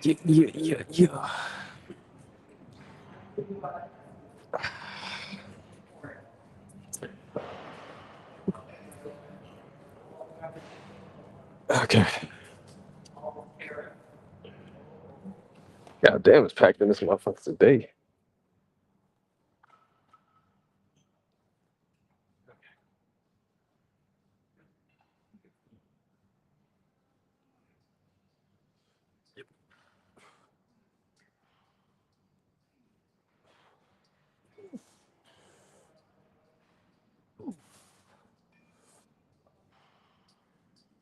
Yeah. Okay. God damn, it's packed in this motherfucker today.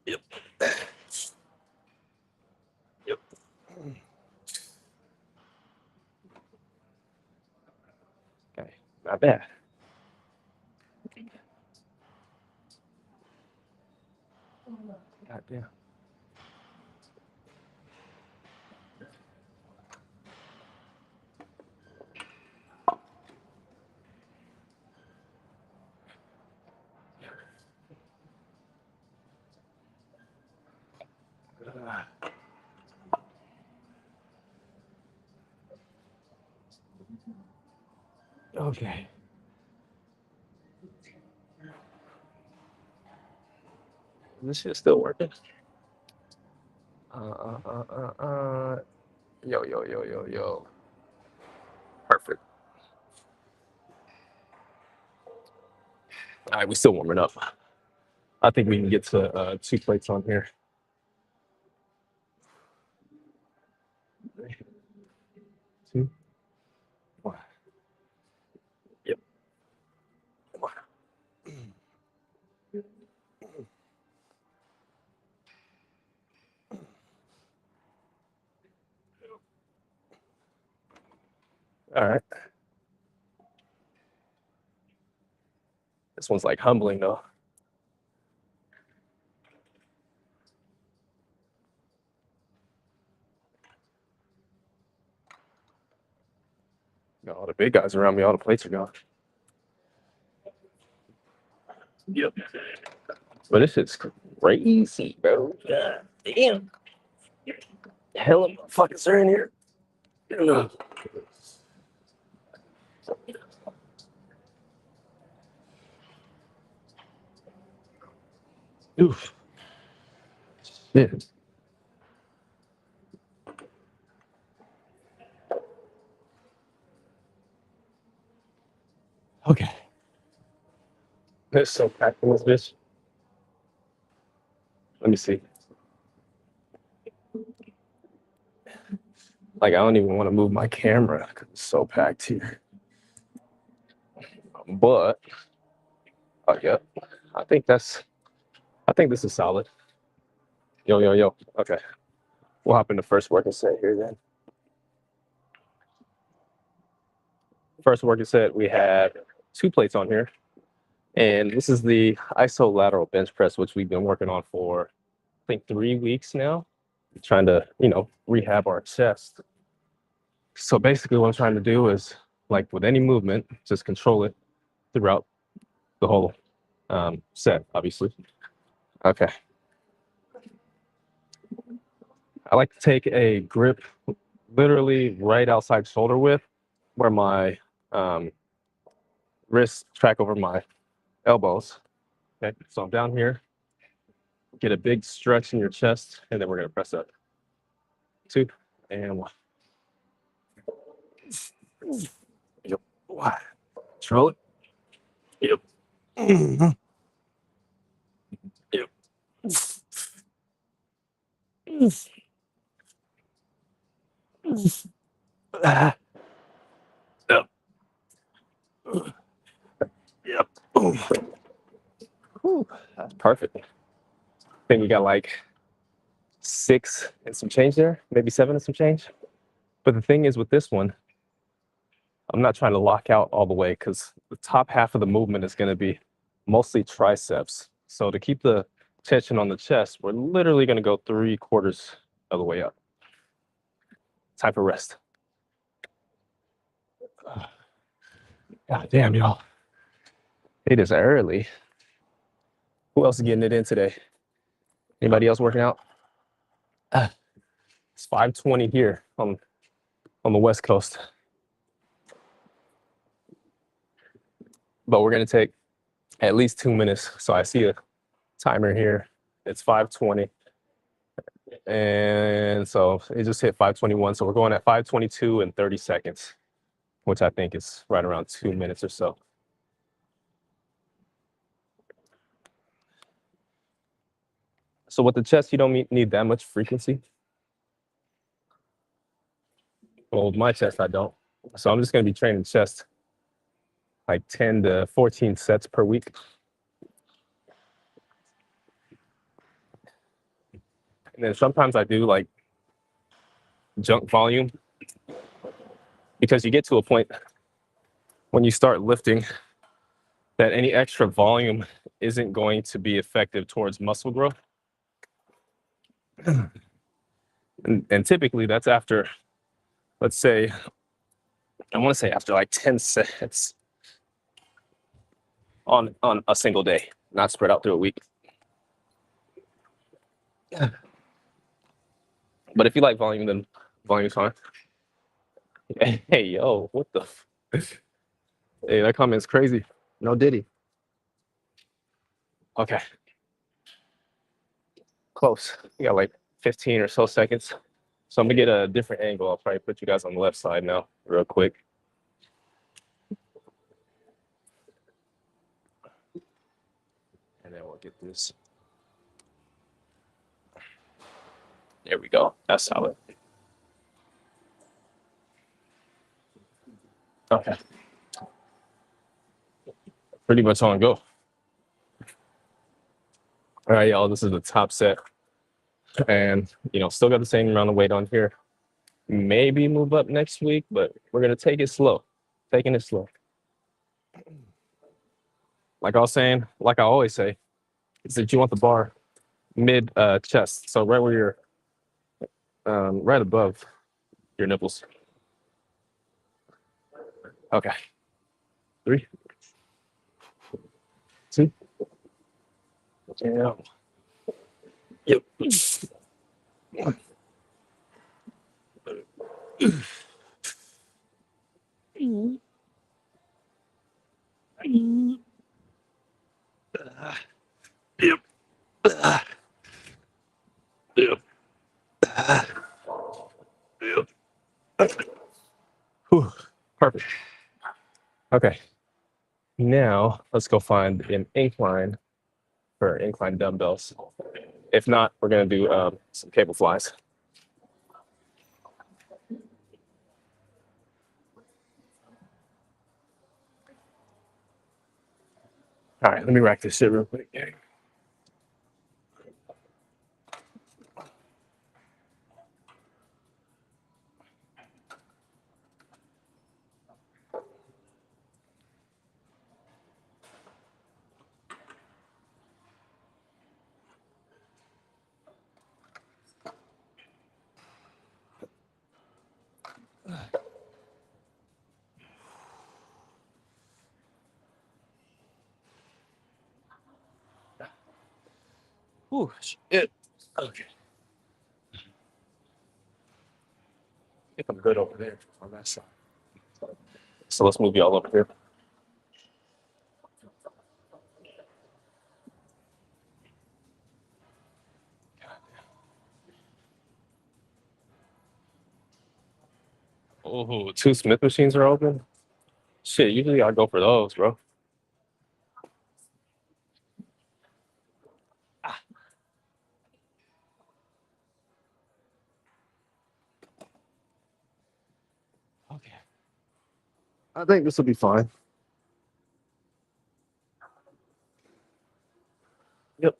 Yep. Yep. Okay, not bad. God damn. Okay. This shit still working? Uh, uh, uh, uh. Yo. Perfect. All right, we still warming up. I think we can get to 2 plates on here. 2, 1. Yep. All right. This one's like humbling though. Got all the big guys around me, all the plates are gone. Yep. But this shit's crazy, bro. God damn. Hell of motherfuckers are in here. Oof. Shit. Okay. It's so packed in this bitch. Let me see. Like, I don't even want to move my camera because it's so packed here. But, oh, yeah. I think this is solid. Yo. Okay. We'll hop in the first working set here then. First working set, we have 2 plates on here. And this is the isolateral bench press, which we've been working on for, I think, 3 weeks now, trying to, rehab our chest. So basically what I'm trying to do is, like with any movement, just control it throughout the whole set, obviously. Okay. I like to take a grip literally right outside shoulder width where my wrists track over my elbows. Okay, so I'm down here. Get a big stretch in your chest, and then we're gonna press up. 2 and 1. Yep. 1. Control it. Yep. Yep. Ah. Yep. Yep. Whew. That's perfect. I think we got like 6 and some change there, maybe 7 and some change. But the thing is with this one, I'm not trying to lock out all the way because the top half of the movement is going to be mostly triceps. So to keep the tension on the chest, we're literally going to go 3/4 of the way up. Time for rest. God damn, y'all. It is early. Who else is getting it in today? Anybody else working out? It's 5:20 here on the West Coast. But we're gonna take at least 2 minutes. So I see a timer here. It's 5:20. And so it just hit 5:21. So we're going at 5:22 and 30 seconds, which I think is right around 2 minutes or so. So with the chest, you don't need that much frequency. Well, with my chest, I don't. So I'm just going to be training chest like 10 to 14 sets per week. And then sometimes I do like junk volume, because you get to a point when you start lifting that any extra volume isn't going to be effective towards muscle growth. And typically that's after, let's say, I want to say after like 10 sets on a single day, not spread out through a week. But if you like volume, then volume's fine. Hey, yo, what the? Hey, that comment's crazy. No diddy. Okay. Close. You got like 15 or so seconds. So I'm gonna get a different angle. I'll probably put you guys on the left side now, real quick. And then we'll get this. There we go. That's solid. Okay. Pretty much on go. All right, y'all. This is the top set. And, still got the same amount of weight on here. Maybe move up next week, but we're going to take it slow. Taking it slow. Like I was saying, like I always say, is that you want the bar mid chest. So right where you're, right above your nipples. Okay. 3, 2. Yeah. Yep. Yep. Yep. Yep. Whew. Perfect. Okay. Now let's go find an incline for incline dumbbells. If not, we're gonna do some cable flies. All right, let me rack this shit real quick. Ooh, shit. Okay. I think I'm good over there on that side. So let's move y'all over here. Oh, 2 Smith machines are open. Shit, usually I go for those, bro. Okay. I think this will be fine. Yep.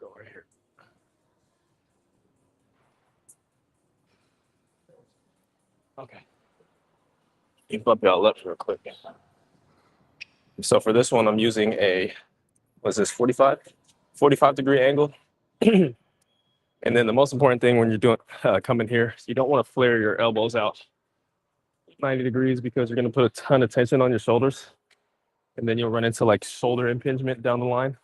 Go right here. Okay. You bump y'all up real quick. So for this one, I'm using a, what's this, 45 degree angle. And then the most important thing when you're doing coming here, you don't want to flare your elbows out 90 degrees, because you're going to put a ton of tension on your shoulders, and then you'll run into like shoulder impingement down the line.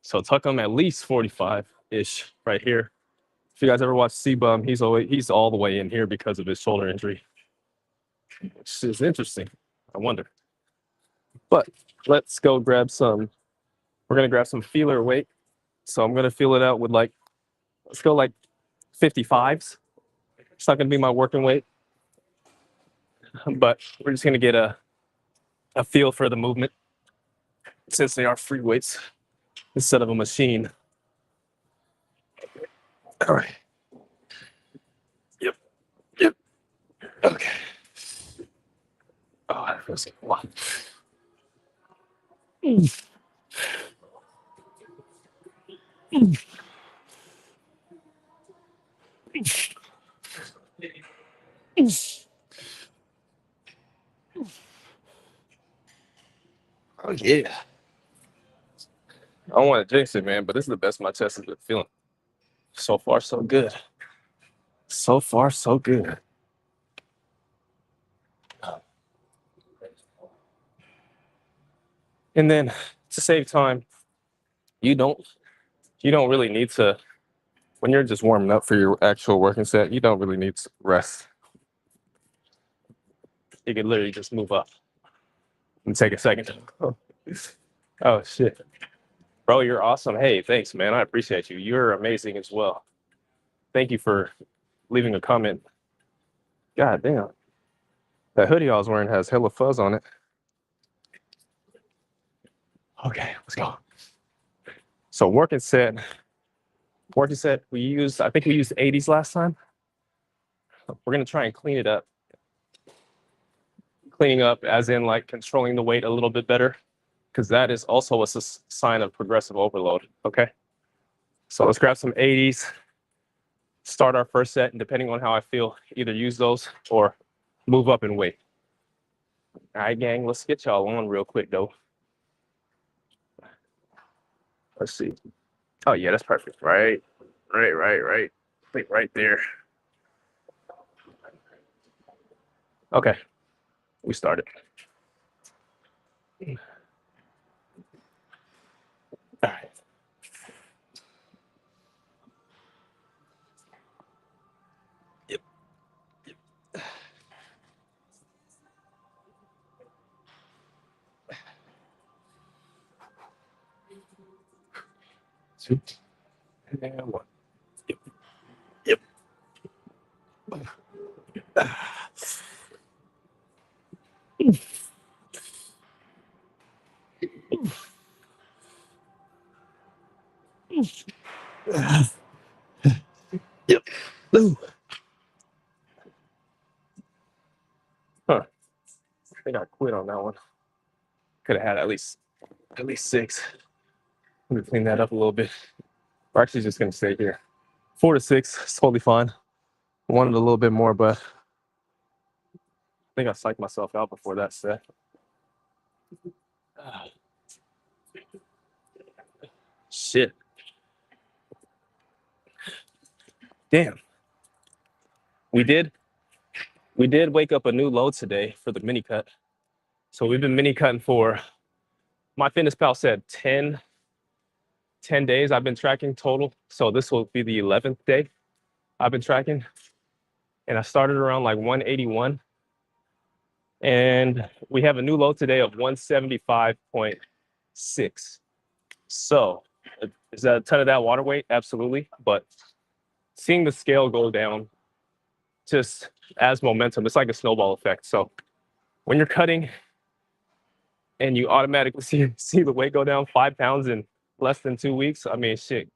So tuck him at least 45-ish right here. If you guys ever watch C-Bum, he's all the way in here because of his shoulder injury. Which is interesting. I wonder. But let's go grab some. We're gonna grab some feeler weight. So I'm gonna feel it out with like, let's go like 55s. It's not gonna be my working weight, but we're just gonna get a feel for the movement since they are free weights instead of a machine. All right. Yep. Yep. Okay. Oh, that feels like a lot. Oh yeah. I don't want to jinx it, man, but this is the best my chest has been feeling. So far, so good. So far, so good. And then to save time, you don't really need to, when you're just warming up for your actual working set, you don't really need to rest. You can literally just move up and take a second. Oh shit. Bro, you're awesome. Hey, thanks, man. I appreciate you. You're amazing as well. Thank you for leaving a comment. God damn. That hoodie I was wearing has hella fuzz on it. Okay, let's go. So working set, we used, I think we used 80s last time. We're gonna try and clean it up. Cleaning up as in like controlling the weight a little bit better, because that is also a sign of progressive overload, okay? So let's grab some 80s, start our first set, and depending on how I feel, either use those or move up in weight. All right, gang, let's get y'all on real quick though. Let's see. Oh yeah, that's perfect. Right. Right there. Okay, we started. All right. Yep. Two. And one. Yep. Yep. Yep. Ooh. Huh. I think I quit on that one. Could have had at least 6. Let me clean that up a little bit. We're actually just gonna stay here. 4 to 6 is totally fine. I wanted a little bit more, but I think I psyched myself out before that set. Shit. Damn. We did wake up a new low today for the mini cut. So we've been mini cutting for, MyFitnessPal said 10 days I've been tracking total. So this will be the 11th day I've been tracking. And I started around like 181. And we have a new low today of 175.6. So is that a ton of that water weight? Absolutely. But seeing the scale go down just as momentum, it's like a snowball effect. So when you're cutting and you automatically see the weight go down 5 pounds in less than 2 weeks, I mean, shit,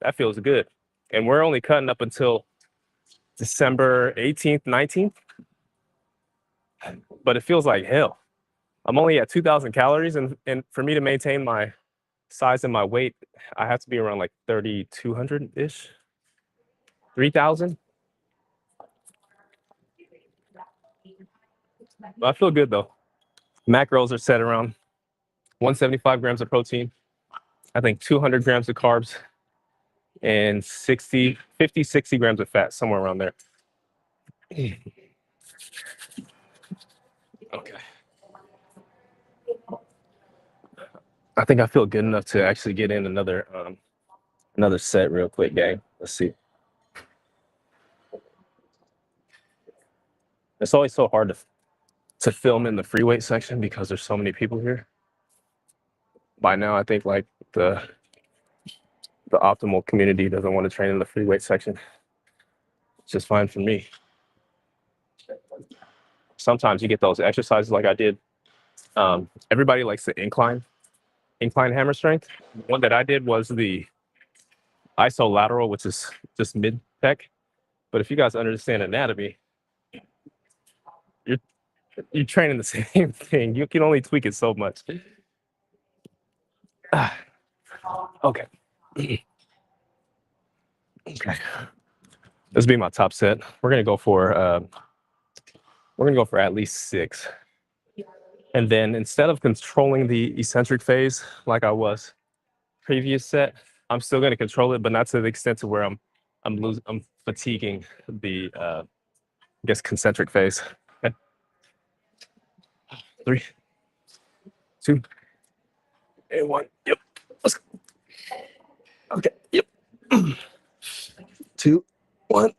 that feels good. And we're only cutting up until December 18th, 19th. But it feels like hell. I'm only at 2,000 calories. And for me to maintain my size and my weight, I have to be around like 3,200-ish, 3,000. But I feel good though. Macros are set around 175 grams of protein, I think 200 grams of carbs, and 50, 60 grams of fat, somewhere around there. Okay. I think I feel good enough to actually get in another set real quick, gang. Let's see. It's always so hard to film in the free weight section because there's so many people here. By now, I think like the optimal community doesn't want to train in the free weight section. It's just fine for me. Sometimes you get those exercises like I did. Everybody likes the incline hammer strength. The one that I did was the isolateral, which is just mid pec. But if you guys understand anatomy, you're training the same thing. You can only tweak it so much. Okay. Okay. This will be my top set. We're gonna go for at least 6. And then instead of controlling the eccentric phase like I was previous set, I'm still gonna control it, but not to the extent to where I'm fatiguing the I guess concentric phase. Okay. 3, 2, and 1. Yep. Let's go. Okay. Yep. 2, 1,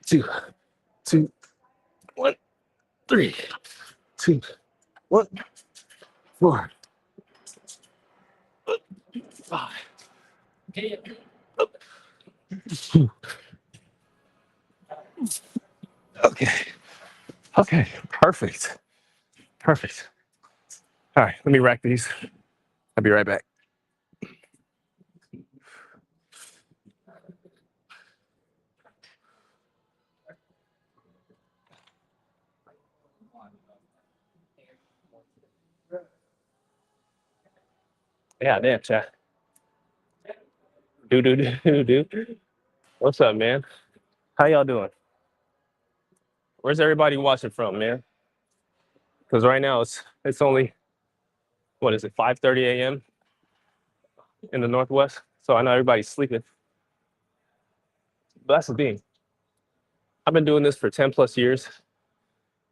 2, 2, 1, 3, 2, 1, 4, 5. Okay. Okay. Perfect. Perfect. All right. Let me rack these. I'll be right back. Yeah, damn, chat. Do. What's up, man? How y'all doing? Where's everybody watching from, man? Because right now it's only, what is it, 5:30 a.m. in the Northwest. So I know everybody's sleeping. But that's the thing. I've been doing this for 10 plus years.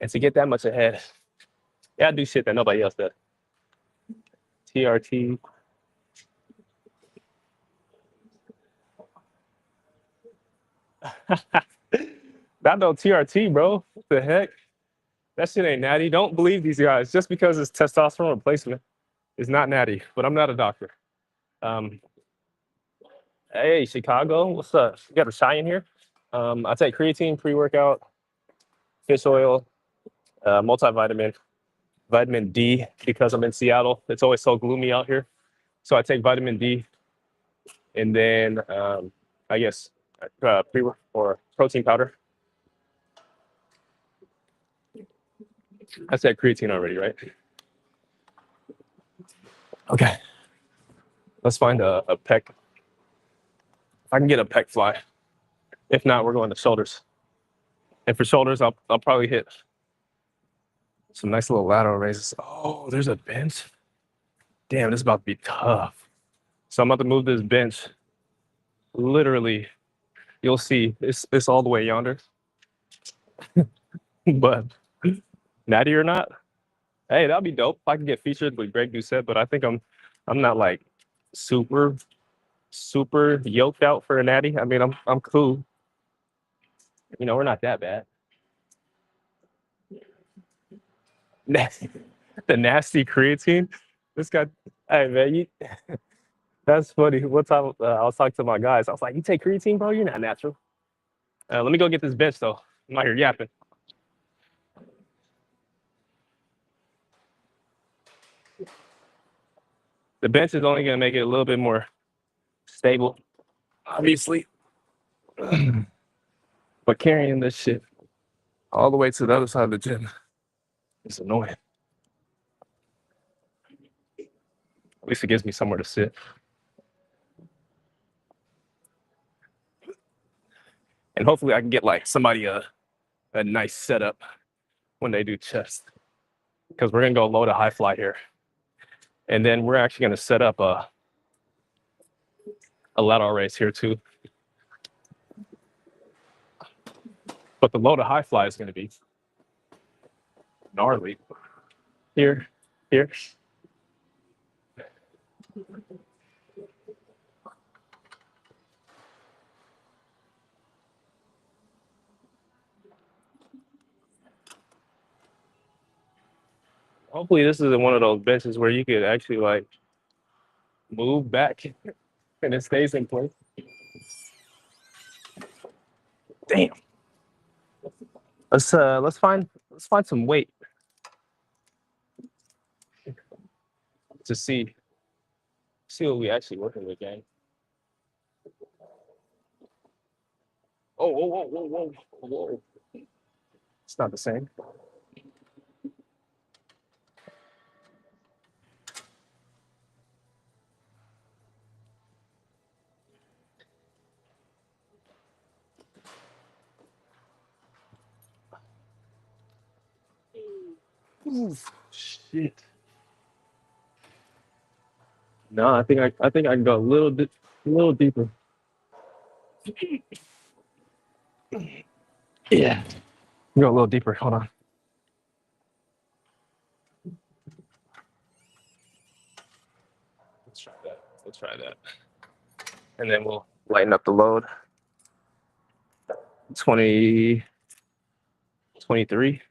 And to get that much ahead, yeah, I do shit that nobody else does. TRT. Not no TRT, bro. What the heck? That shit ain't natty. Don't believe these guys. Just because it's testosterone replacement is not natty. But I'm not a doctor. Hey, Chicago, what's up? You got a shy in here? I take creatine, pre-workout, fish oil, multivitamin, vitamin D because I'm in Seattle. It's always so gloomy out here. So I take vitamin D and then I guess pre or protein powder. I said creatine already, right? Okay. Let's find a pec. If I can get a pec fly. If not, we're going to shoulders. And for shoulders, I'll probably hit some nice little lateral raises. Oh, there's a bench. Damn, this is about to be tough. So I'm about to move this bench. Literally, you'll see it's all the way yonder. But natty or not, hey, that'd be dope. If I can get featured with Greg Doucette, but I think I'm not like super yoked out for a natty. I mean, I'm cool. You know, we're not that bad. The nasty creatine. This guy, hey man, that's funny. One time I was talking to my guys. I was like, "You take creatine, bro? You're not natural." Let me go get this bench though. I'm out here yapping. The bench is only gonna make it a little bit more stable, obviously. But carrying this shit all the way to the other side of the gym is annoying. At least it gives me somewhere to sit. And hopefully I can get like somebody a nice setup when they do chest. Because we're gonna go low to high fly here. And then we're actually gonna set up a lateral raise here too. But the low to high fly is gonna be gnarly. Here. Hopefully this isn't one of those benches where you could actually like move back and it stays in place. Damn. Let's find some weight to see what we actually working with, gang. Oh, whoa, whoa, whoa, whoa, whoa. It's not the same. Oof, shit. No, I think I can go a little deeper. Yeah. Go a little deeper. Hold on. Let's try that. Let's try that. And then we'll lighten up the load. 20, 23.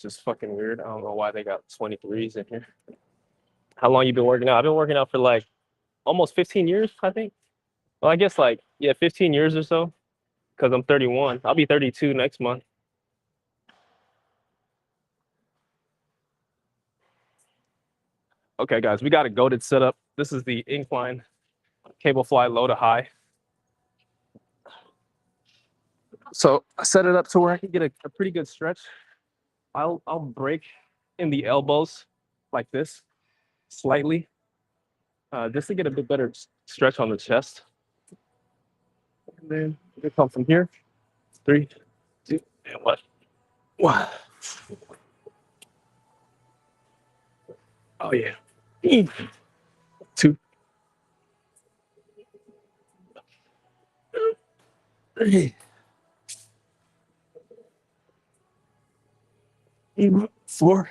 Just fucking weird. I don't know why they got 23s in here. How long you been working out? I've been working out for like almost 15 years, I think. Well, I guess like, yeah, 15 years or so. Because I'm 31. I'll be 32 next month. Okay, guys, we got a goated setup. This is the Incline cable fly low to high. So I set it up to where I can get a pretty good stretch. I'll break in the elbows like this slightly, just to get a bit better stretch on the chest. And then we come from here. 3, 2, and 1. 1. Oh yeah. 2, 3, 4,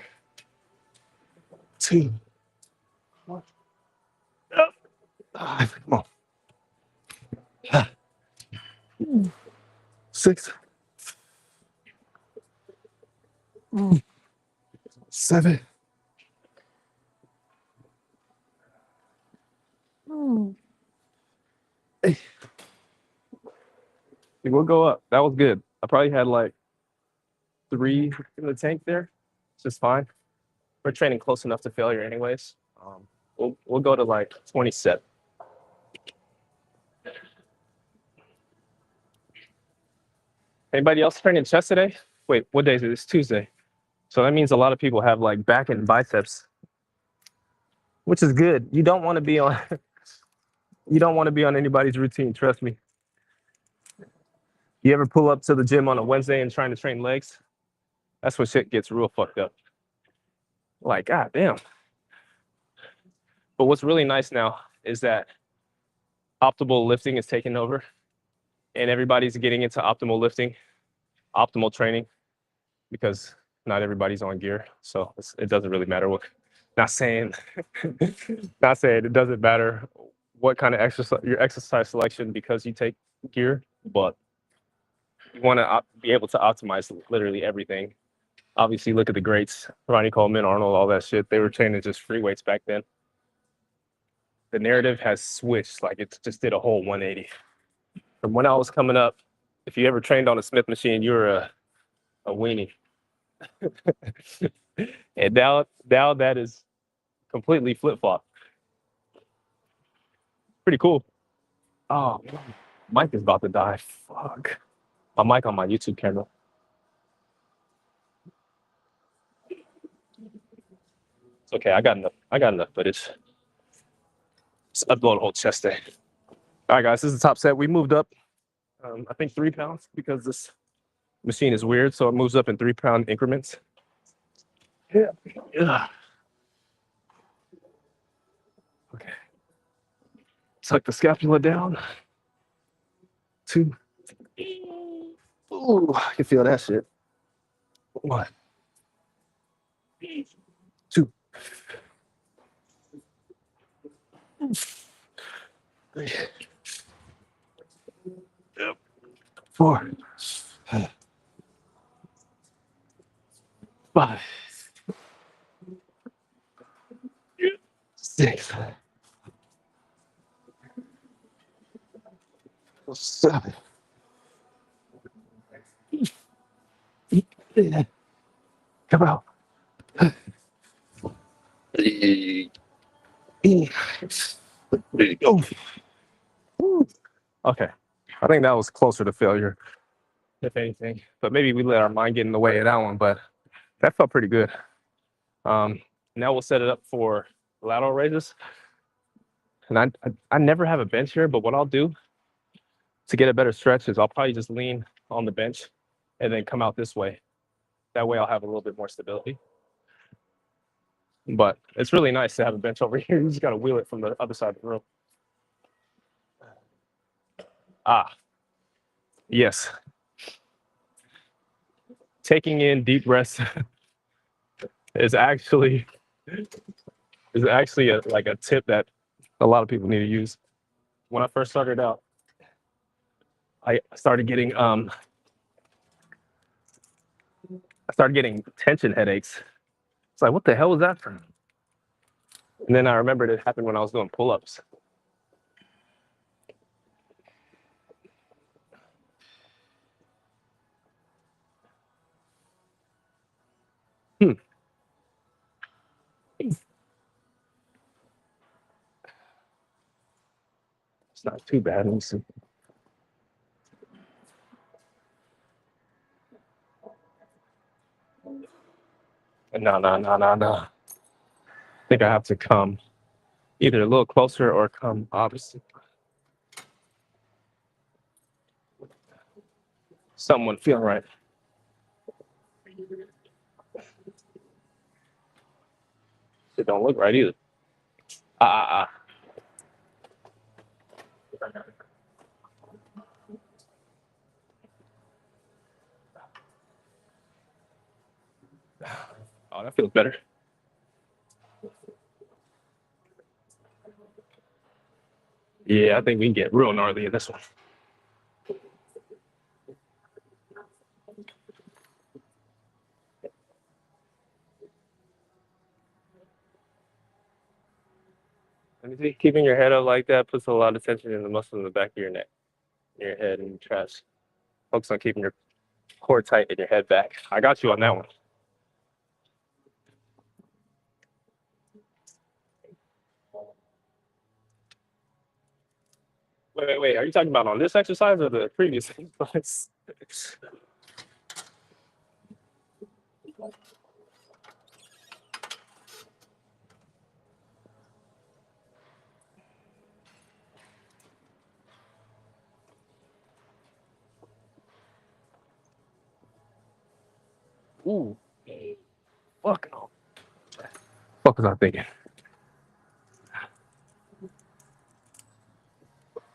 2, 1. Up. Come on. 6, 7. Hey, we'll go up. That was good. I probably had like 3 in the tank there. It's just fine. We're training close enough to failure, anyways. We'll go to like 27. Anybody else training chest today? Wait, what day is it? It's Tuesday. So that means a lot of people have like back and biceps, which is good. You don't want to be on you don't want to be on anybody's routine, trust me. You ever pull up to the gym on a Wednesday and trying to train legs? That's when shit gets real fucked up. Like, god damn. But what's really nice now is that optimal lifting is taking over and everybody's getting into optimal lifting, optimal training, because not everybody's on gear. So it doesn't really matter what, not saying, not saying it doesn't matter what kind of exercise, your exercise selection because you take gear, but you want to be able to optimize literally everything. Obviously, look at the greats, Ronnie Coleman, Arnold, all that shit. They were training just free weights back then. The narrative has switched, like it just did a whole 180. From when I was coming up, if you ever trained on a Smith machine, you were a weenie. And now that is completely flip-flop. Pretty cool. Oh, mic is about to die. Fuck. My mic on my YouTube camera. It's okay. I got enough footage. Just upload a whole chest day. All right, guys. This is the top set. We moved up, I think 3 pounds because this machine is weird. So it moves up in 3-pound increments. Yeah. Ugh. Okay. Tuck the scapula down. 2. Ooh, I can feel that shit. 1, 2. 3, 4, 5, 6, 7. Come out. Go. Okay. I think that was closer to failure, if anything. But maybe we let our mind get in the way of that one. But that felt pretty good. Now we'll set it up for lateral raises. And I never have a bench here, but what I'll do to get a better stretch is I'll probably just lean on the bench and then come out this way. That way I'll have a little bit more stability. But it's really nice to have a bench over here. You just got to wheel it from the other side of the room. Ah, yes. Taking in deep breaths is actually like a tip that a lot of people need to use. When I first started out, I started getting tension headaches. It's like, what the hell was that from? And then I remembered it happened when I was doing pull-ups. It's not too bad. Let me see. No. I think I have to come either a little closer or come opposite. Someone feel right. It don't look right either. Oh, that feels better. Yeah, I think we can get real gnarly in this one. Let me see. Keeping your head up like that puts a lot of tension in the muscle in the back of your neck, your head, and your chest. Focus on keeping your core tight and your head back. I got you on that one. Wait. Are you talking about on this exercise or the previous exercise? Ooh. Fuck no. Fuck was I thinking?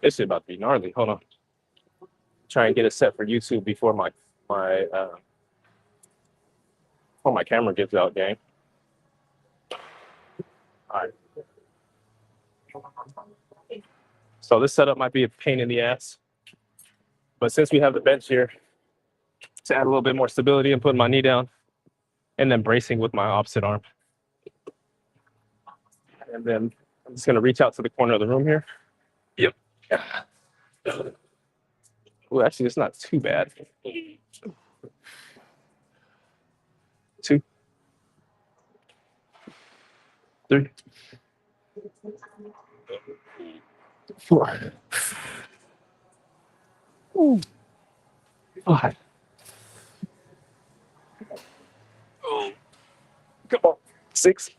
This shit about to be gnarly. Hold on. Try and get it set for YouTube before my camera gives out, gang. All right. So this setup might be a pain in the ass, but since we have the bench here, to add a little bit more stability and putting my knee down, and then bracing with my opposite arm, and then I'm just gonna reach out to the corner of the room here. Yep. Well, actually, it's not too bad. 2, 3, 4, 5. Come on. 6.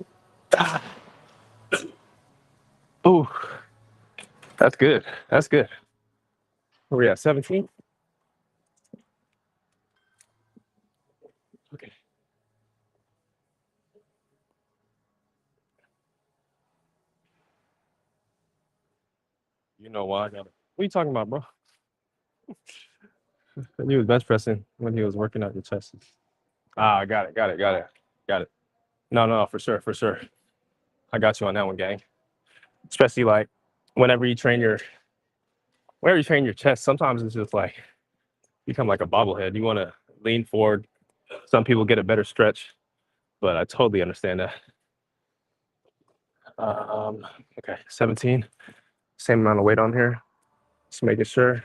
Oh, that's good. That's good. Where we at? 17? Okay. You know why I got it. What are you talking about, bro? He was bench pressing when he was working out your chest. Ah, got it. No, for sure. I got you on that one, gang. especially like whenever you train your chest. Sometimes it's just like become like a bobblehead. You want to lean forward. Some people get a better stretch, but I totally understand that. Okay, 17. Same amount of weight on here. Just making sure.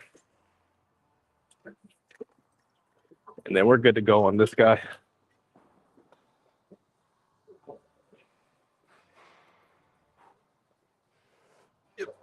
And then we're good to go on this guy. Yep.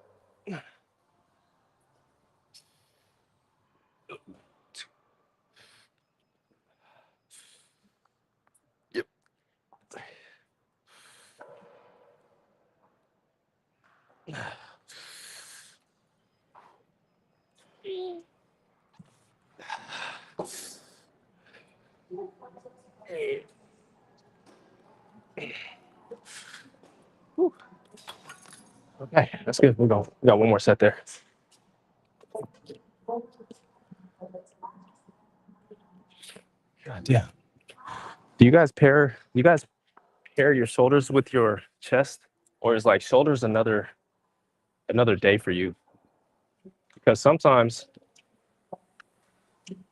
Okay, that's good. We got one more set there. God damn. Do you guys pair your shoulders with your chest, or is like shoulders another day for you? Because sometimes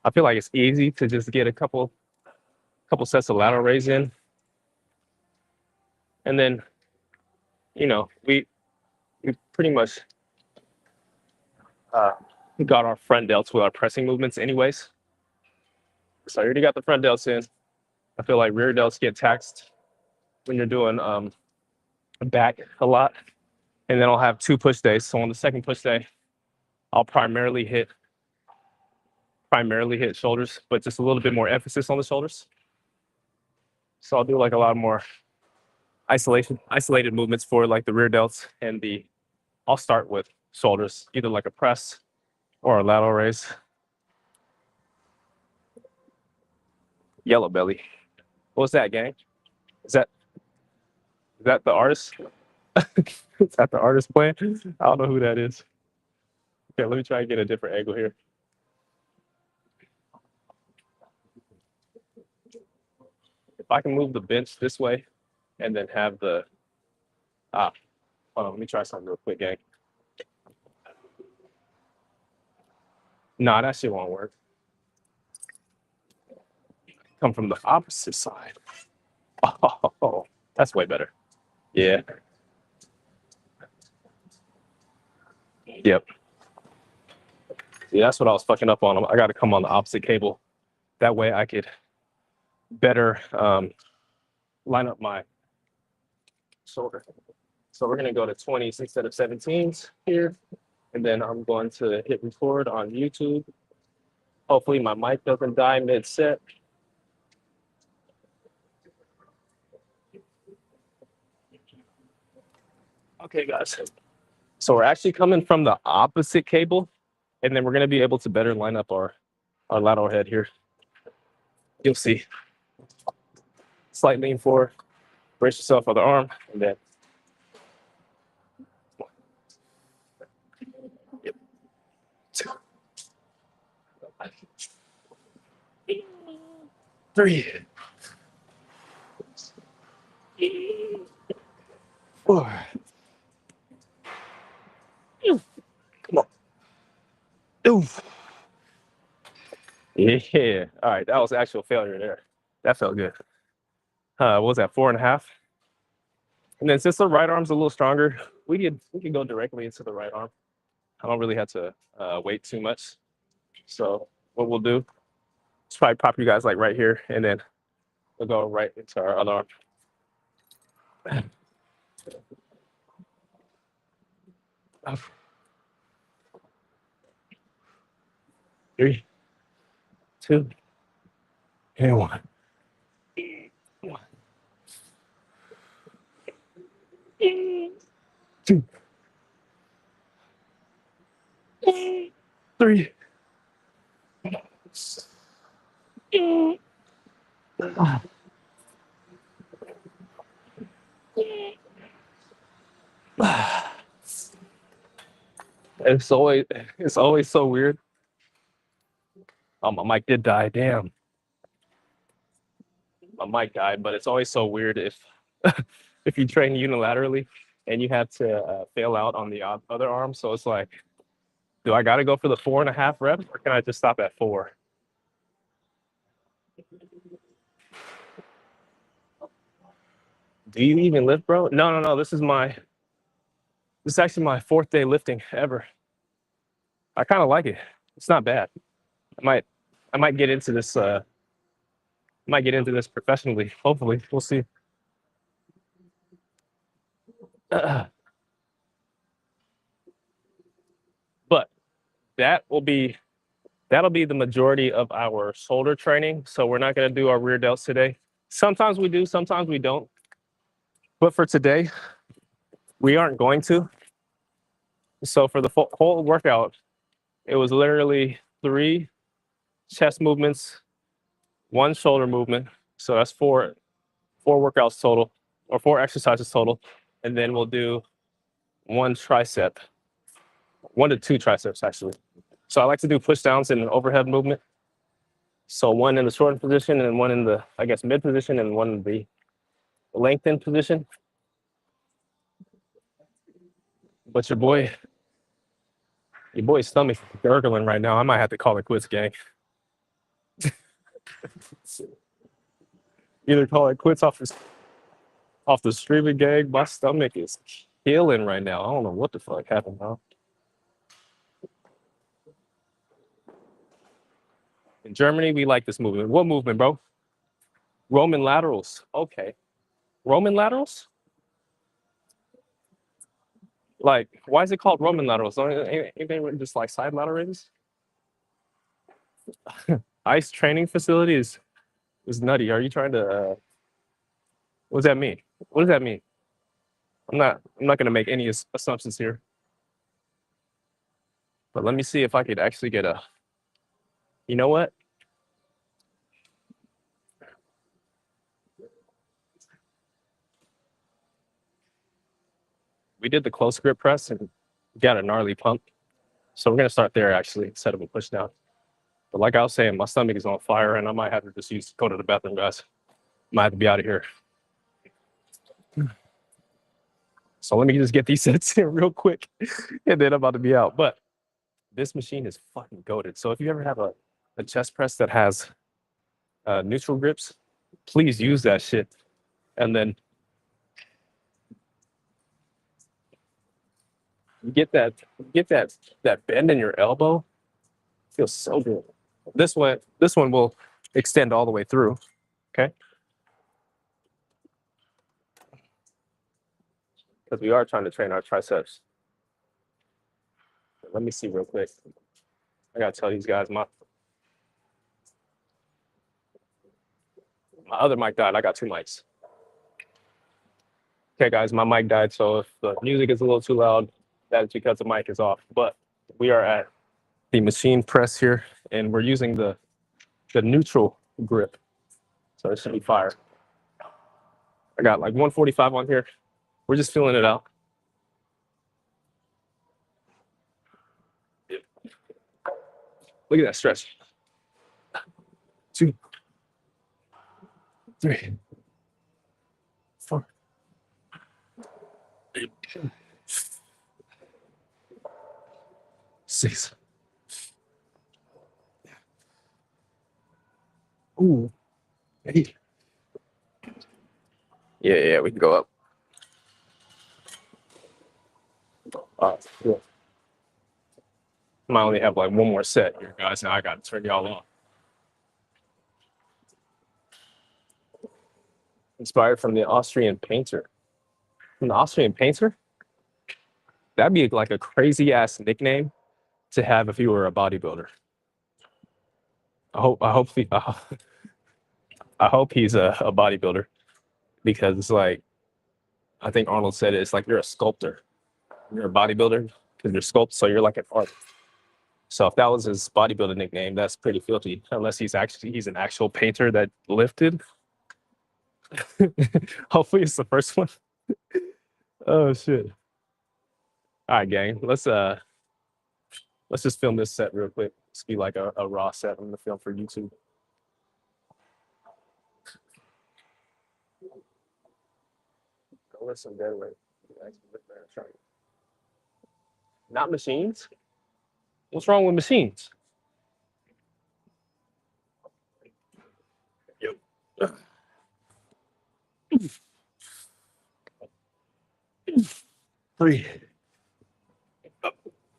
I feel like it's easy to just get a couple sets of lateral raise in, and then we pretty much got our front delts with our pressing movements anyways. So I already got the front delts in. I feel like rear delts get taxed when you're doing back a lot. And then I'll have 2 push days. So on the second push day, I'll primarily hit shoulders, but just a little bit more emphasis on the shoulders. So I'll do like a lot more isolated movements for like the rear delts, and I'll start with shoulders, either like a press or a lateral raise. Yellow belly. What's that, gang? Is that the artist? Is that the artist playing? I don't know who that is. Okay, let me try and get a different angle here. If I can move the bench this way and then have the hold on, let me try something real quick, gang. Nah, that shit won't work. Come from the opposite side. Oh, that's way better. Yeah. Yep. Yeah, that's what I was fucking up on. I got to come on the opposite cable. That way I could better line up my shoulder. So we're going to go to 20s instead of 17s here. And then I'm going to hit record on YouTube. Hopefully my mic doesn't die mid-set. Okay, guys. So we're actually coming from the opposite cable, and then we're going to be able to better line up our lateral head here. You'll see. Slight lean forward, brace yourself on the arm, and then. Yep. 2, 3, 4. Come on. Oof. Yeah. All right. That was actual failure there. That felt good. What was that? 4.5. And then since the right arm's a little stronger, we could go directly into the right arm. I don't really have to wait too much. So what we'll do is probably pop you guys like right here, and then we'll go right into our other arm. 3, 2, and 1. 1, 2, 3. It's always so weird. Oh, my mic did die. Damn. My mic died, but it's always so weird if if you train unilaterally and you have to fail out on the other arm. So it's like, do I got to go for the 4.5 reps, or can I just stop at 4? Do you even lift, bro? No. This is actually my 4th day lifting ever. I kind of like it. It's not bad. I might get into this. Might get into this professionally. Hopefully, we'll see. But that'll be the majority of our shoulder training. So we're not going to do our rear delts today. Sometimes we do, sometimes we don't. But for today, we aren't going to. So for the whole workout, it was literally 3 chest movements, 1 shoulder movement. So that's 4 workouts total, or 4 exercises total. And then we'll do 1 tricep, 1 to 2 triceps actually. So I like to do push downs in an overhead movement. So 1 in the shortened position, and 1 in the, I guess, mid position, and 1 in the lengthened position. But your boy's stomach is gurgling right now. I might have to call it quits, gang. Either call it quits off the streaming, gang. My stomach is killing right now. I don't know what the fuck happened, huh? In Germany, we like this movement. What movement, bro? Roman laterals. Okay. Roman laterals? Like, why is it called Roman laterals? Ain't they just like side lateral raises? Ice training facility is nutty. Are you trying to? What does that mean? What does that mean? I'm not going to make any assumptions here. But let me see if I could actually get a. You know what? We did the close grip press and got a gnarly pump. So we're going to start there actually instead of a push down. But like I was saying, my stomach is on fire and I might have to just go to the bathroom, guys. Might have to be out of here. So let me just get these sets in real quick and then I'm about to be out. But this machine is fucking goated. So if you ever have a chest press that has neutral grips, please use that shit. And then you get that bend in your elbow. It feels so good. This one will extend all the way through. Okay. Because we are trying to train our triceps. Let me see real quick. I gotta tell these guys my other mic died. I got 2 mics. Okay, guys, my mic died. So if the music is a little too loud, that's because the mic is off. But we are at the machine press here, and we're using the neutral grip. So it should be fire. I got like 145 on here. We're just feeling it out. Look at that stretch. 2, 3, 4, 8, 6. Ooh, 8. Yeah, we can go up. Cool. I might only have like 1 more set here, guys. Now I got to turn y'all off. Inspired from the Austrian painter. From the Austrian painter? That'd be like a crazy ass nickname to have if you were a bodybuilder. I hope he's a bodybuilder, because it's like, I think Arnold said it's like you're a sculptor. You're a bodybuilder because you're sculpt, so you're like an artist. So if that was his bodybuilder nickname, that's pretty filthy. Unless he's an actual painter that lifted. Hopefully it's the first one. Oh shit. All right, gang. Let's just film this set real quick. It's be like a raw set. I'm gonna film for YouTube. Go listen, dead way. Not machines. What's wrong with machines? Yep. 3,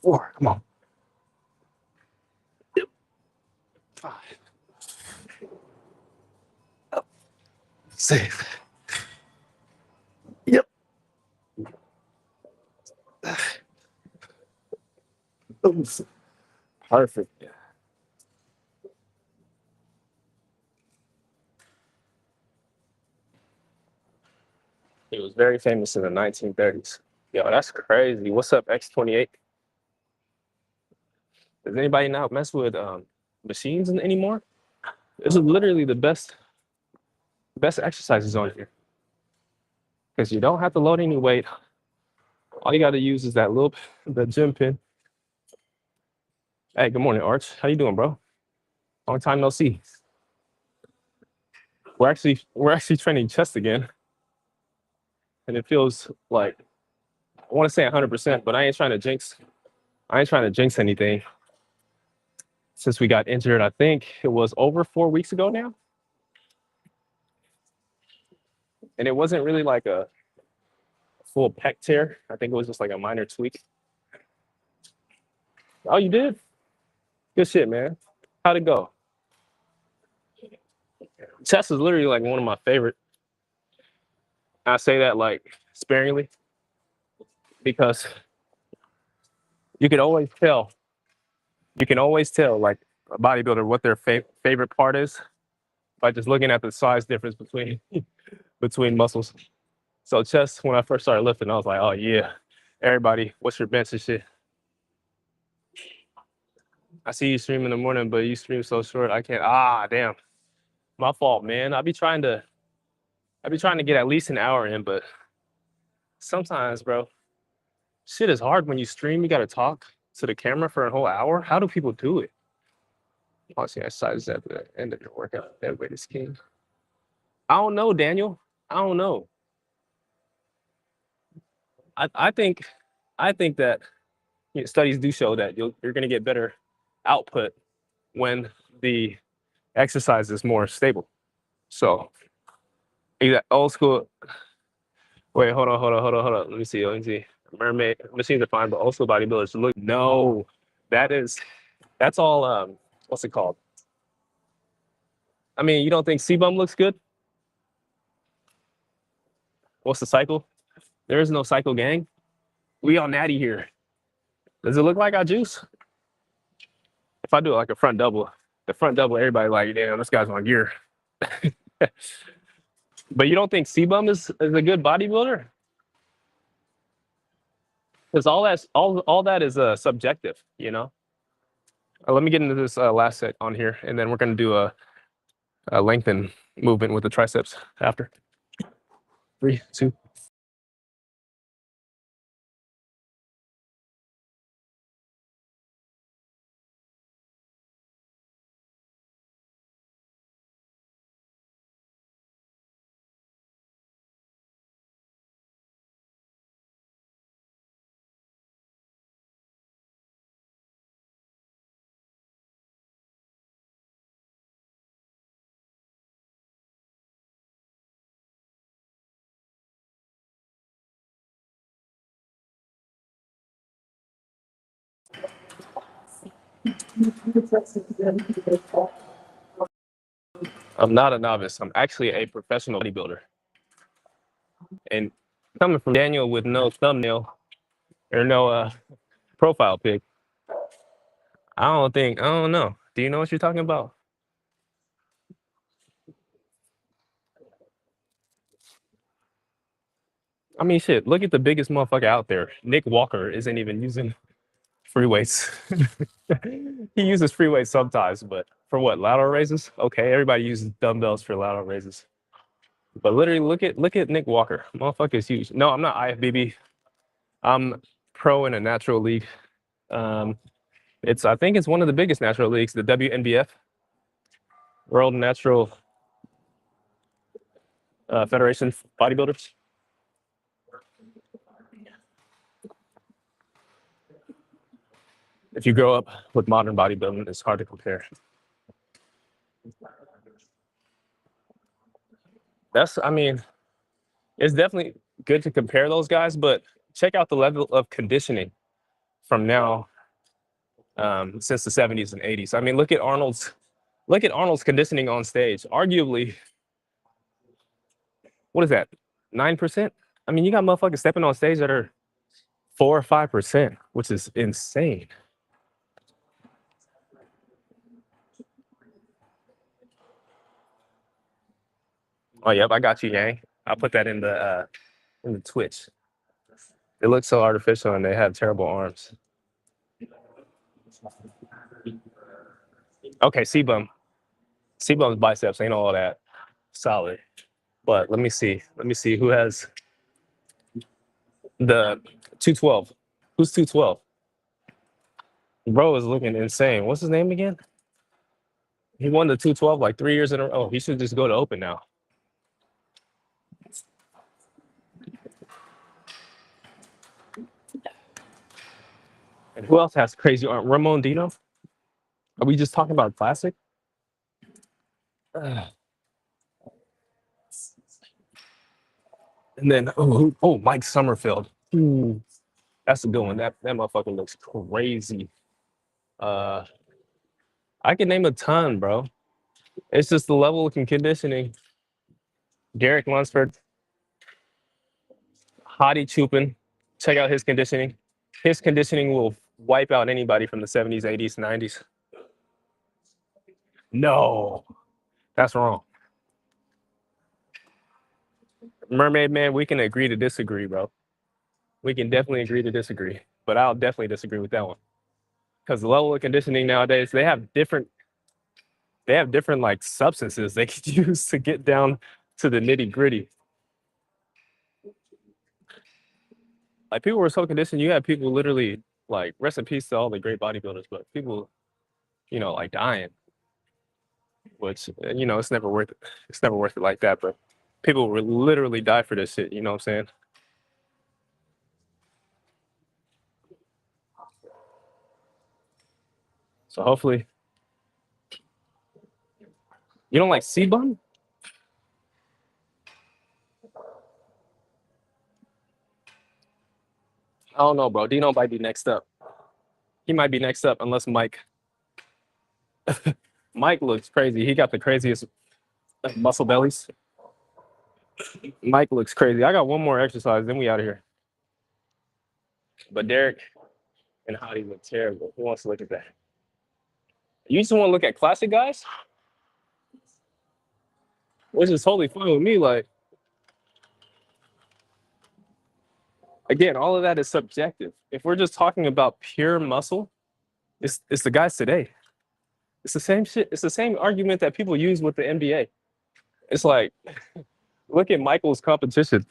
4. Come on. Yep. 5. Up. Safe. Yep. Perfect. He was very famous in the 1930s. Yo, that's crazy. What's up, X28? Does anybody not mess with machines anymore? This is literally the best exercises on here because you don't have to load any weight. All you got to use is the gym pin. Hey, good morning, Arch. How you doing, bro? Long time no see. We're actually training chest again, and it feels like I want to say 100%, but I ain't trying to jinx anything. Since we got injured, I think it was over 4 weeks ago now, and it wasn't really like a full pec tear. I think it was just like a minor tweak. Oh, you did? Good shit, man. How'd it go? Chess is literally like one of my favorite. I say that like sparingly because you can always tell. You can always tell like a bodybuilder what their favorite part is by just looking at the size difference between muscles. So chest, when I first started lifting, I was like, oh yeah, everybody, what's your bench and shit? I see you stream in the morning, but you stream so short, I can't. Ah, damn, my fault, man. I be trying to get at least an hour in, but sometimes, bro, shit is hard when you stream. You got to talk to the camera for a whole hour. How do people do it? Watching exercises at the end of your workout. That weight is king. I don't know, Daniel. I don't know. I think that studies do show that you're going to get better output when the exercise is more stable. So, old school. Wait, hold on. Let me see. Mermaid machines are fine, but old school bodybuilders look. No, that's all. What's it called? I mean, you don't think CBum looks good? What's the cycle? There is no cycle, gang. We all natty here. Does it look like I juice? If I do it like a front double, the front double, everybody like, damn, this guy's on gear. But you don't think CBum is a good bodybuilder? Because all that is subjective, you know. Let me get into this last set on here, and then we're gonna do a lengthen movement with the triceps after. 3, 2. I'm not a novice. I'm actually a professional bodybuilder. And coming from Daniel with no thumbnail or no profile pic, I don't know. Do you know what you're talking about? I mean, shit, look at the biggest motherfucker out there. Nick Walker isn't even using free weights. He uses free weights sometimes, but for what? Lateral raises? Okay, everybody uses dumbbells for lateral raises. But literally, look at Nick Walker. Motherfucker is huge. No, I'm not IFBB. I'm pro in a natural league. Um, I think it's one of the biggest natural leagues, the WNBF, World Natural Federation Bodybuilders. if you grow up with modern bodybuilding, it's hard to compare. I mean, it's definitely good to compare those guys, but check out the level of conditioning from now since the 70s and 80s. I mean, look at Arnold's conditioning on stage. Arguably, what is that? 9%? I mean, you got motherfuckers stepping on stage that are 4 or 5%, which is insane. Oh, yep, I got you, Yang. I'll put that in the Twitch. It looks so artificial and they have terrible arms. Okay, C-bum. C-bum's biceps ain't all that solid. But let me see. Let me see who has the 212. Who's 212? Bro is looking insane. What's his name again? He won the 212 like 3 years in a row. Oh, he should just go to open now. And who else has crazy arm? Ramon Dino? Are we just talking about classic? And then Mike Summerfield. Ooh, that's a good one. That motherfucker looks crazy. I can name a ton, bro. It's just the level of conditioning. Derek Lunsford, Hadi Chupin. Check out his conditioning. His conditioning will wipe out anybody from the 70s, 80s, 90s. No, that's wrong. Mermaid Man, we can agree to disagree, bro. We can definitely agree to disagree, but I'll definitely disagree with that one. Because the level of conditioning nowadays, they have different like substances they could use to get down to the nitty gritty. Like people were so conditioned, you had people literally like rest in peace to all the great bodybuilders, but people, like dying, which it's never worth it. It's never worth it like that, but people will literally die for this shit. You know what I'm saying? So hopefully, you don't like C-bum? I don't know, bro. Dino might be next up. He might be next up unless Mike. Mike looks crazy. He got the craziest muscle bellies. Mike looks crazy. I got one more exercise, then we out of here. But Derek and Hottie look terrible. Who wants to look at that? You just want to look at classic guys? Which is totally fine with me. Like, again, all of that is subjective. If we're just talking about pure muscle, it's the guys today. It's the same shit. It's the same argument that people use with the NBA. It's like, look at Michael's competition.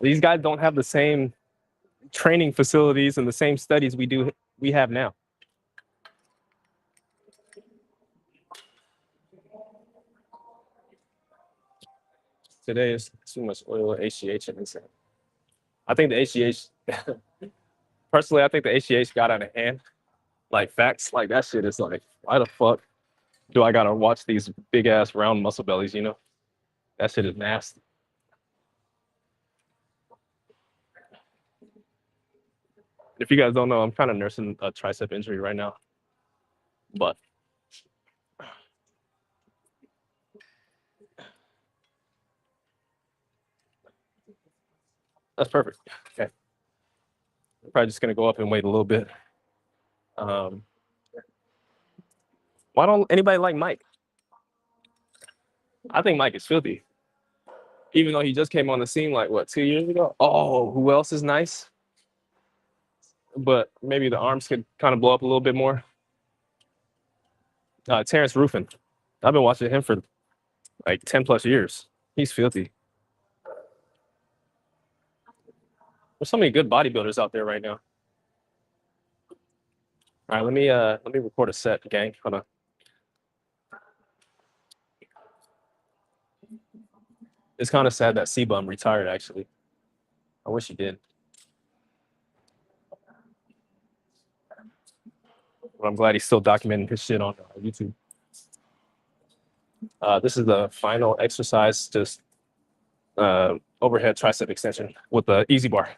These guys don't have the same training facilities and the same studies we have now. Today is too much oil, HGH, and insane. I think the HGH, personally, I think the HGH got out of hand. Like facts, like that shit is like, why the fuck do I gotta watch these big ass round muscle bellies? That shit is nasty. If you guys don't know, I'm kind of nursing a tricep injury right now, but that's perfect. Okay, I'm probably just gonna go up and wait a little bit. Why don't anybody like Mike? I think Mike is filthy, even though he just came on the scene like what 2 years ago. Oh, who else is nice? But maybe the arms could kind of blow up a little bit more. Terrence Ruffin. I've been watching him for like 10 plus years. He's filthy. There's so many good bodybuilders out there right now. All right, let me record a set, gang. Hold on. It's kind of sad that C-Bum retired, actually. I wish he did. But I'm glad he's still documenting his shit on YouTube. This is the final exercise, just overhead tricep extension with the easy bar.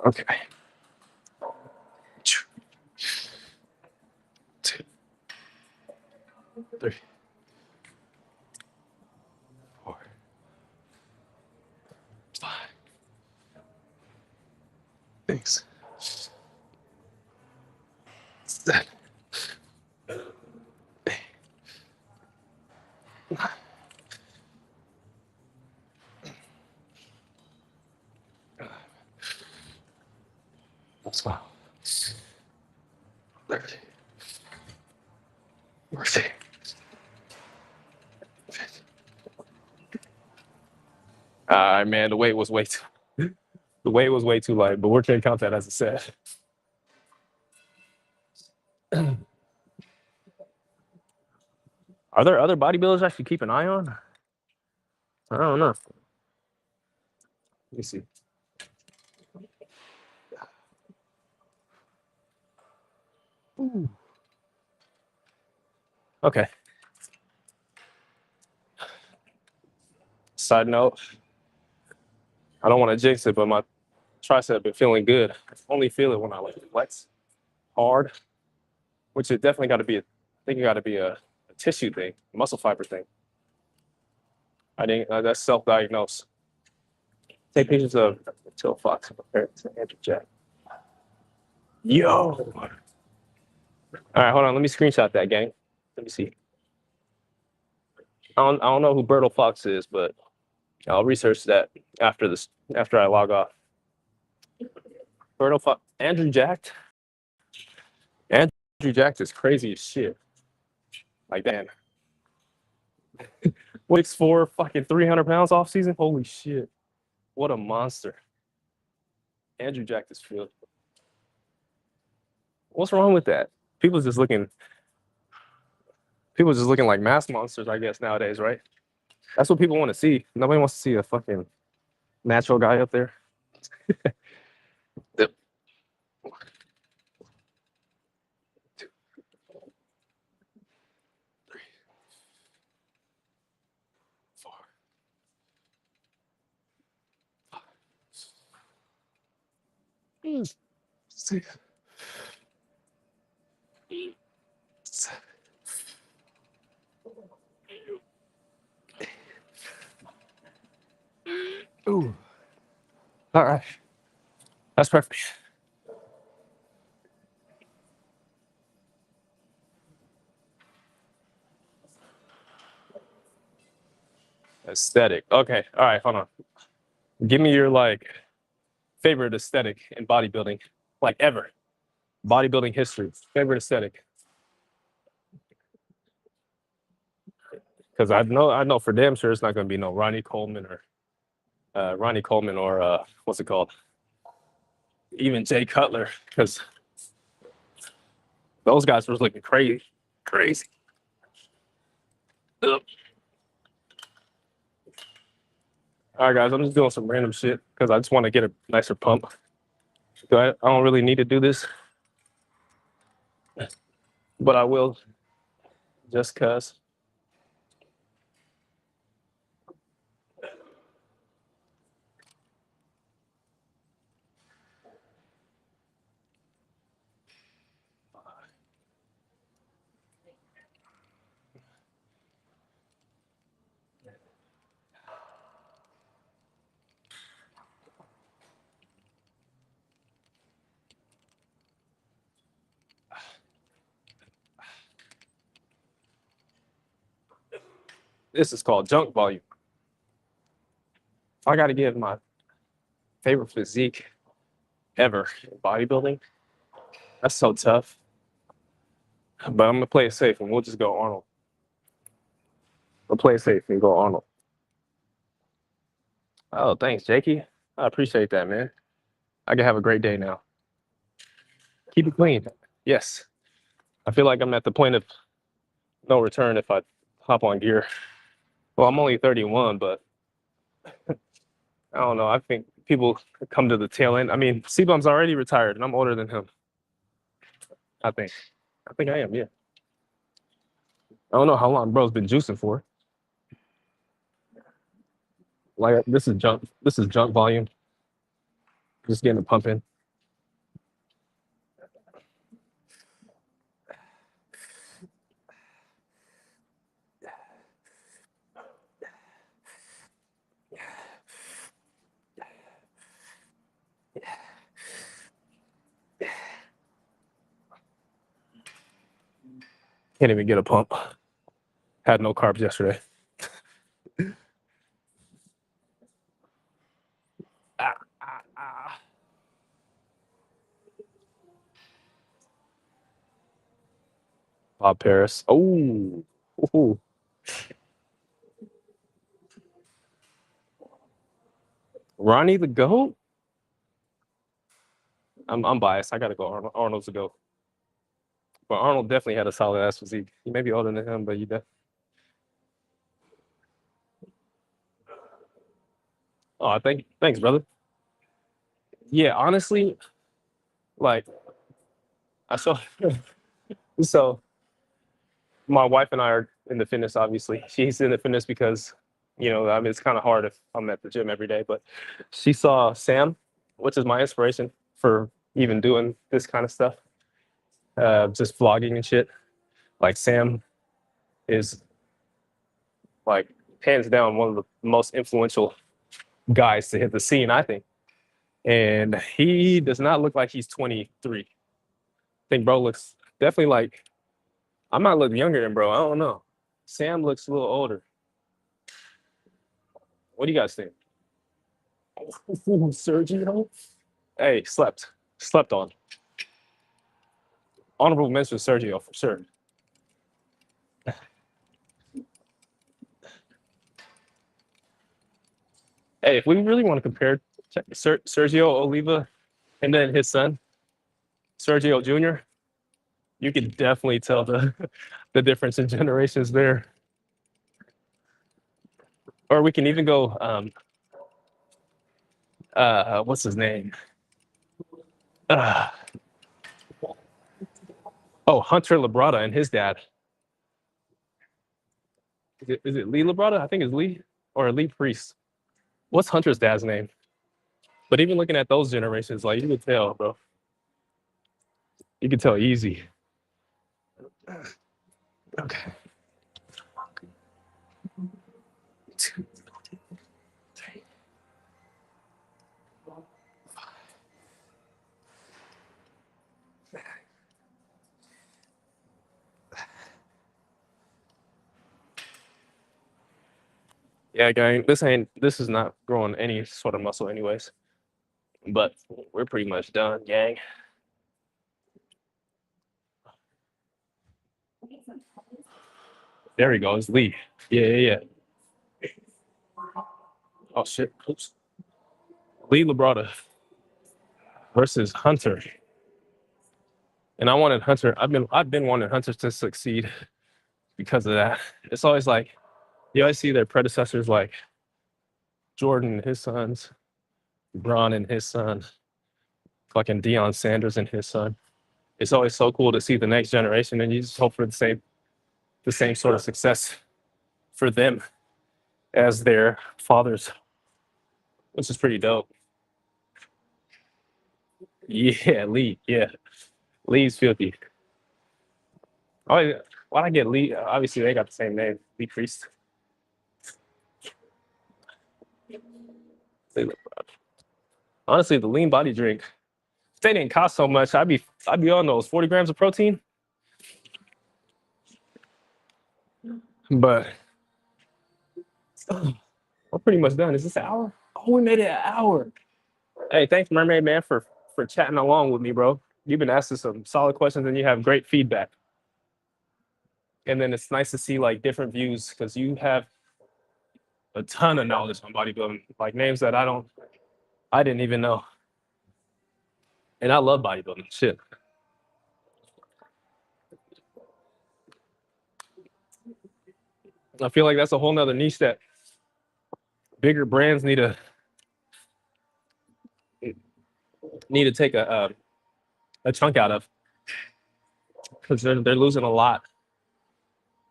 Okay. 2, 3, 4, 5. Thanks. 7. 8. 9. Smile. 30. 40. 50. All right, man. The weight was way too light, but we're gonna count that as a set. Are there other bodybuilders I should keep an eye on? I don't know. Let me see. Ooh. Okay. Side note, I don't want to jinx it, but my tricep been feeling good. I only feel it when I like flex hard, which it definitely got to be. I think it got to be a tissue thing, muscle fiber thing. I think that's self-diagnosed. Take pictures of Till Fox compared to Andrew Jack. Yo. All right, hold on. Let me screenshot that, gang. Let me see. I don't know who Bertle Fox is, but I'll research that after this. After I log off. Bertle Fox, Andrew Jacked. Andrew Jacked is crazy as shit. Like that. 6'4", fucking 300 pounds off season. Holy shit! What a monster. Andrew Jacked is field. What's wrong with that? People just looking like mass monsters, I guess, nowadays, right? That's what people want to see. Nobody wants to see a fucking natural guy up there. Yep. 2, 3, 4, 5, 6, 7. Ooh. All right. That's perfect. Aesthetic. Okay. All right. Hold on. Give me your favorite aesthetic in bodybuilding, like ever. Bodybuilding history. Favorite aesthetic. Because I know for damn sure it's not going to be no Ronnie Coleman or what's it called? Even Jay Cutler, because those guys were looking crazy. Ugh. All right, guys, I'm just doing some random shit because I just want to get a nicer pump. So I don't really need to do this, but I will just cause. This is called junk volume. I got to give my favorite physique ever in bodybuilding. That's so tough. But I'm gonna play it safe, and we'll just go Arnold. We'll play it safe and go Arnold. Oh, thanks, Jakey. I appreciate that, man. I can have a great day now. Keep it clean. Yes. I feel like I'm at the point of no return if I hop on gear. Well, I'm only 31, but I don't know. I think people come to the tail end. I mean, C-Bum's already retired, and I'm older than him. I think. I think I am. Yeah. I don't know how long bro's been juicing for. Like this is junk. This is junk volume. Just getting the pump in. Can't even get a pump. Had no carbs yesterday. Ah, ah, ah. Bob Paris. Oh, ooh. Ronnie the GOAT. I'm biased. I gotta go. Arnold's the GOAT. But Arnold definitely had a solid ass physique. He may be older than him, but you definitely. Oh, thanks, brother. Yeah, honestly, like I saw. So my wife and I are in the fitness. Obviously, she's in the fitness because I mean it's kind of hard if I'm at the gym every day. But she saw Sam, which is my inspiration for even doing this kind of stuff, just vlogging and shit. Like Sam is like hands down one of the most influential guys to hit the scene, I think. And he does not look like he's 23. I think bro looks definitely like I might look younger than bro. I don't know. Sam looks a little older. What do you guys think? Sergio? Hey, slept on. Honorable mention Sergio for sure. Hey, if we really want to compare Sergio Oliva and then his son, Sergio Jr., you can definitely tell the difference in generations there. Or we can even go what's his name? Uh, oh, Hunter Labrada and his dad. Is it Lee Labrada? I think it's Lee or Lee Priest. What's Hunter's dad's name? But even looking at those generations, like you could tell, bro. You could tell easy. Okay. Yeah, gang. This is not growing any sort of muscle, anyways. But we're pretty much done, gang. There he goes, Lee. Yeah, yeah, yeah. Oh shit. Oops. Lee Labrada versus Hunter. And I wanted Hunter. I've been wanting Hunter to succeed because of that. It's always like you always see their predecessors like Jordan and his sons, Bron and his son, fucking Deion Sanders and his son. It's always so cool to see the next generation, and you just hope for the same sort of success for them as their fathers, which is pretty dope. Yeah, Lee. Yeah, Lee's filthy. Oh, yeah. Why'd I get Lee? Obviously, they got the same name, Lee Priest. Honestly, the lean body drink, if they didn't cost so much, I'd be on those 40 grams of protein. But we're pretty much done. Is this an hour? Oh, we made it an hour. Hey, thanks, Mermaid Man, for chatting along with me, bro. You've been asking some solid questions and you have great feedback. And then it's nice to see like different views because you have a ton of knowledge on bodybuilding, like names that I didn't even know. And I love bodybuilding. Shit. I feel like that's a whole nother niche that bigger brands need to take a chunk out of. because they're losing a lot.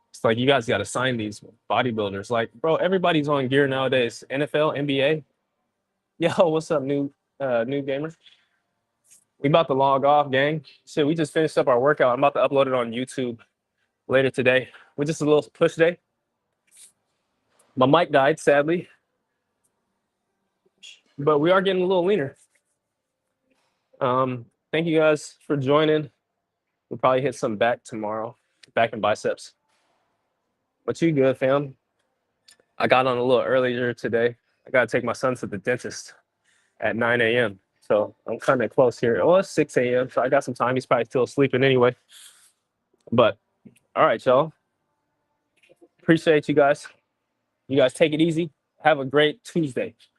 It's like you guys got to sign these bodybuilders. Like, bro, everybody's on gear nowadays. NFL, NBA. Yo, what's up, new gamer? We about to log off, gang. Shit, we just finished up our workout. I'm about to upload it on YouTube later today. We're just a little push day. My mic died, sadly, but we are getting a little leaner. Thank you guys for joining. We'll probably hit some back tomorrow, back and biceps. But you good, fam? I got on a little earlier today. I gotta take my son to the dentist at 9 a.m. So I'm kind of close here. Oh, it's 6 a.m. So I got some time. He's probably still sleeping anyway. But all right, y'all. Appreciate you guys. You guys take it easy. Have a great Tuesday.